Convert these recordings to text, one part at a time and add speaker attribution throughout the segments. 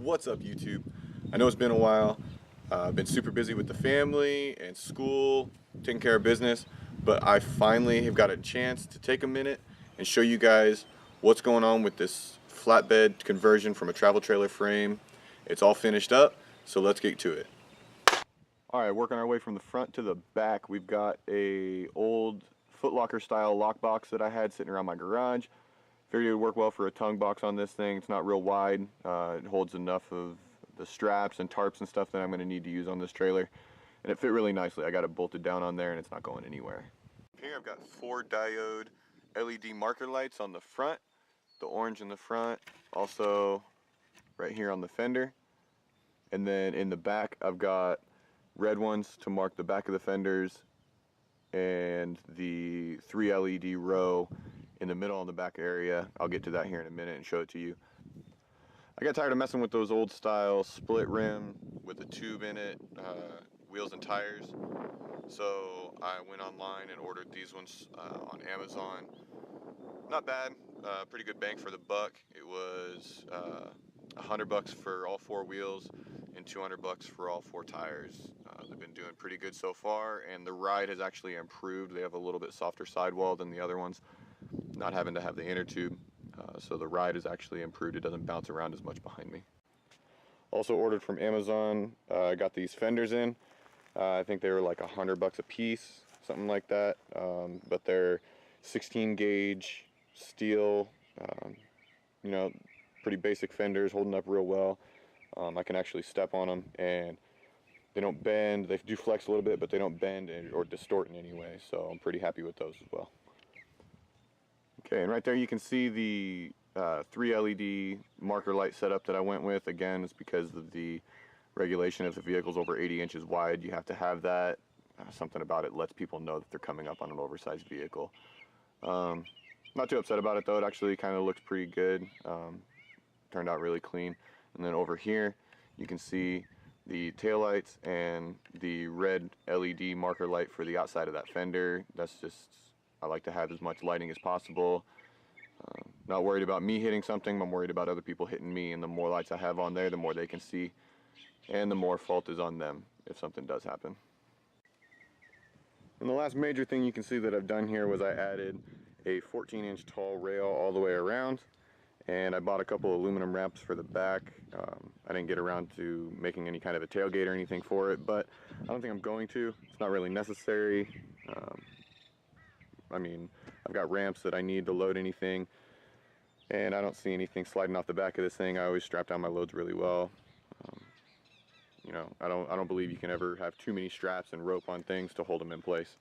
Speaker 1: What's up, YouTube? I know it's been a while. I've been super busy with the family and school, taking care of business, but I finally have got a chance to take a minute and show you guys what's going on with this flatbed conversion from a travel trailer frame. It's all finished up, so let's get to it. Alright, working our way from the front to the back, we've got a old Foot Locker style lockbox that I had sitting around my garage. Figured it would work well for a tongue box on this thing. It's not real wide. It holds enough of the straps and tarps and stuff that I'm going to need to use on this trailer. And it fit really nicely. I got it bolted down on there and it's not going anywhere. Here I've got 4 diode LED marker lights on the front. The orange in the front, also right here on the fender. And then in the back I've got red ones to mark the back of the fenders and the 3 LED row in the middle on the back area. I'll get to that here in a minute and show it to you. I got tired of messing with those old style split rim with a tube in it, wheels and tires. So I went online and ordered these ones on Amazon. Not bad, pretty good bang for the buck. It was $100 for all 4 wheels and $200 for all 4 tires. They've been doing pretty good so far, and the ride has actually improved. They have a little bit softer sidewall than the other ones, not having to have the inner tube, so the ride is actually improved. It doesn't bounce around as much behind me. Also ordered from Amazon, I got these fenders in. I think they were like $100 a piece, something like that, but they're 16 gauge steel, you know, pretty basic fenders, holding up real well. I can actually step on them and they don't bend. They do flex a little bit, but they don't bend or distort in any way, so I'm pretty happy with those as well. Okay, and right there you can see the 3 LED marker light setup that I went with. Again, it's because of the regulation. If the vehicle's over 80 inches wide, you have to have that. Something about it lets people know that they're coming up on an oversized vehicle. Not too upset about it though. It actually kind of looks pretty good. Turned out really clean. And then over here you can see the taillights and the red LED marker light for the outside of that fender. That's just, I like to have as much lighting as possible. Not worried about me hitting something, I'm worried about other people hitting me, and the more lights I have on there, the more they can see, and the more fault is on them if something does happen. And the last major thing you can see that I've done here was I added a 14-inch tall rail all the way around, and I bought a couple aluminum wraps for the back. I didn't get around to making any kind of a tailgate or anything for it, but I don't think I'm going to. It's not really necessary. I mean, I've got ramps that I need to load anything, and I don't see anything sliding off the back of this thing. I always strap down my loads really well. You know, I don't believe you can ever have too many straps and rope on things to hold them in place.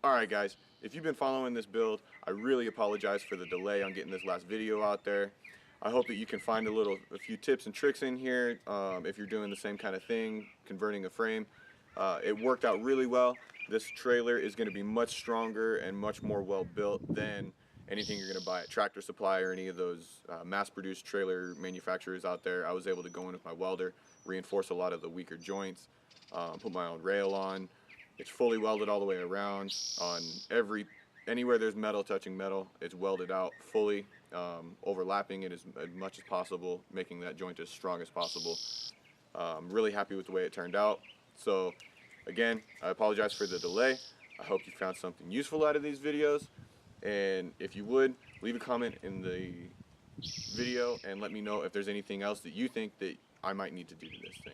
Speaker 1: Alright guys, if you've been following this build, I really apologize for the delay on getting this last video out there. I hope that you can find a few tips and tricks in here if you're doing the same kind of thing, converting a frame. It worked out really well. This trailer is going to be much stronger and much more well built than anything you're going to buy at Tractor Supply or any of those mass-produced trailer manufacturers out there. I was able to go in with my welder, reinforce a lot of the weaker joints, put my own rail on. It's fully welded all the way around. On anywhere there's metal touching metal, it's welded out fully, overlapping it as much as possible, making that joint as strong as possible. I'm really happy with the way it turned out. So again, I apologize for the delay. I hope you found something useful out of these videos, and if you would, leave a comment in the video and let me know if there's anything else that you think that I might need to do to this thing.